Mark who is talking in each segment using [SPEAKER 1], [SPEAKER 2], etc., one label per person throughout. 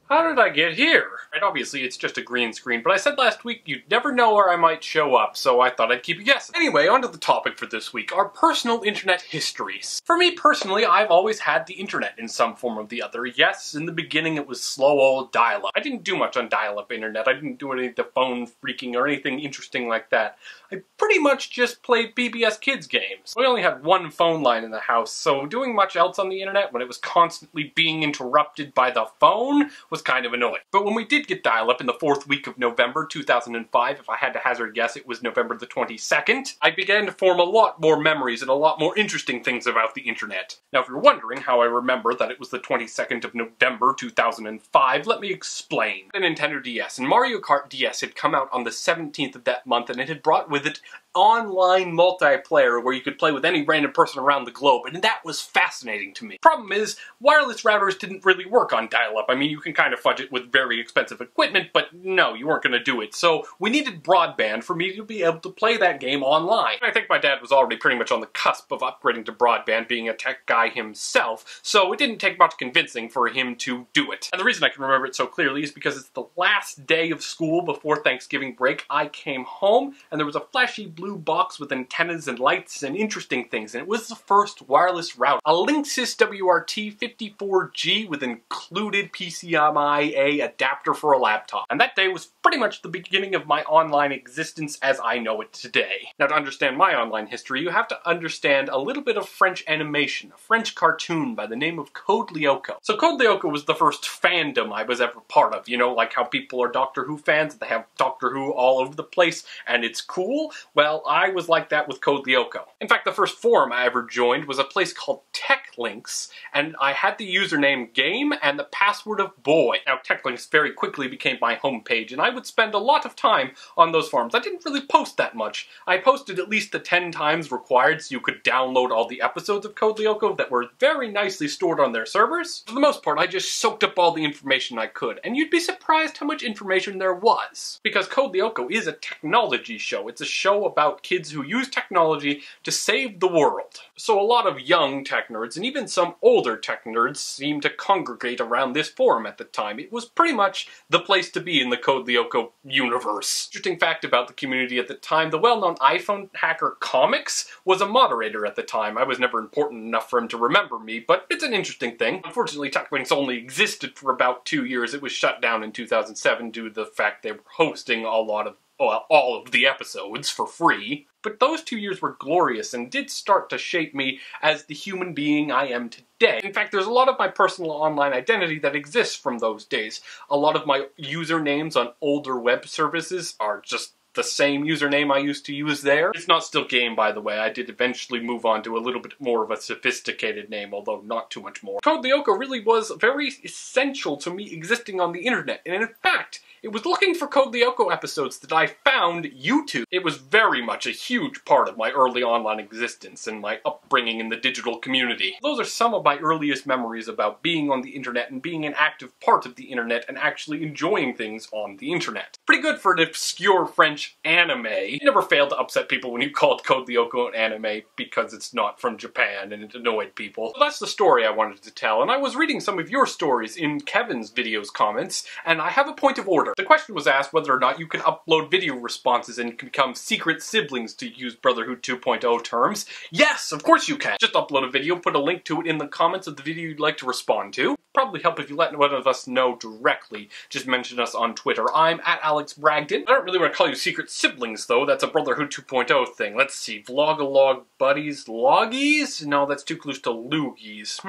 [SPEAKER 1] How did I get here? Right, obviously it's just a green screen, but I said last week you'd never know where I might show up, so I thought I'd keep you guessing. Anyway, on to the topic for this week, our personal internet histories. For me personally, I've always had the internet in some form or the other. Yes, in the beginning it was slow old dial-up. I didn't do much on dial-up internet. I didn't do any of the phone freaking or anything interesting like that. I pretty much just played PBS Kids games. We only had one phone line in the house, so doing much else on the internet when it was constantly being interrupted by the phone was kind of annoying. But when we did get dial-up in the 4th week of November 2005, if I had to hazard a guess, it was November the 22nd, I began to form a lot more memories and a lot more interesting things about the internet. Now, if you're wondering how I remember that it was the 22nd of November 2005, let me explain. The Nintendo DS and Mario Kart DS had come out on the 17th of that month, and it had brought with it online multiplayer where you could play with any random person around the globe, and that was fascinating to me. Problem is, wireless routers didn't really work on dial-up. I mean, you can kind of fudge it with very expensive equipment, but no, you weren't going to do it. So we needed broadband for me to be able to play that game online. I think my dad was already pretty much on the cusp of upgrading to broadband, being a tech guy himself, so it didn't take much convincing for him to do it. And the reason I can remember it so clearly is because it's the last day of school before Thanksgiving break. I came home, and there was a flashy blue box with antennas and lights and interesting things, and it was the first wireless router. A Linksys WRT54G with included PCMIA adapter for a laptop. And that day was pretty much the beginning of my online existence as I know it today. Now, to understand my online history, you have to understand a little bit of French animation, a French cartoon by the name of Code Lyoko. So Code Lyoko was the first fandom I was ever part of. You know, like how people are Doctor Who fans, they have Doctor Who all over the place, and it's cool? Well, I was like that with Code Lyoko. In fact, the first forum I ever joined was a place called TechLinks, and I had the username game and the password of boy. Now, TechLinks very quickly became my homepage, and I would spend a lot of time on those forums. I didn't really post that much. I posted at least the 10 times required so you could download all the episodes of Code Lyoko that were very nicely stored on their servers. For the most part, I just soaked up all the information I could, and you'd be surprised how much information there was. Because Code Lyoko is a technology show. It's a show about kids who use technology to save the world. So a lot of young tech nerds, and even some older tech nerds, seemed to congregate around this forum at the time. It was pretty much the place to be in the Code Lyoko universe. Interesting fact about the community at the time, the well-known iPhone hacker Comics was a moderator at the time. I was never important enough for him to remember me, but it's an interesting thing. Unfortunately, TechLinks only existed for about 2 years. It was shut down in 2007 due to the fact they were hosting all of the episodes for free. But those 2 years were glorious and did start to shape me as the human being I am today. In fact, there's a lot of my personal online identity that exists from those days. A lot of my usernames on older web services are just the same username I used to use there. It's not still game, by the way. I did eventually move on to a little bit more of a sophisticated name, although not too much more. Code Lyoko really was very essential to me existing on the internet, and in fact, it was looking for Code Lyoko episodes that I found YouTube. It was very much a huge part of my early online existence and my upbringing in the digital community. Those are some of my earliest memories about being on the internet and being an active part of the internet and actually enjoying things on the internet. Pretty good for an obscure French anime. You never failed to upset people when you called Code Lyoko an anime because it's not from Japan and it annoyed people. So that's the story I wanted to tell, and I was reading some of your stories in Kevin's videos comments, and I have a point of order. The question was asked whether or not you can upload video responses and become secret siblings, to use Brotherhood 2.0 terms. Yes, of course you can. Just upload a video, put a link to it in the comments of the video you'd like to respond to. Probably help if you let one of us know directly. Just mention us on Twitter. I'm at Alex Bragdon. I don't really want to call you secret siblings, though. That's a Brotherhood 2.0 thing. Let's see. Vlogalogue buddies? Loggies? No, that's too close to loogies.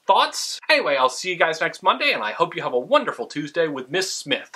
[SPEAKER 1] Thoughts? Anyway, I'll see you guys next Monday, and I hope you have a wonderful Tuesday with Miss Smith.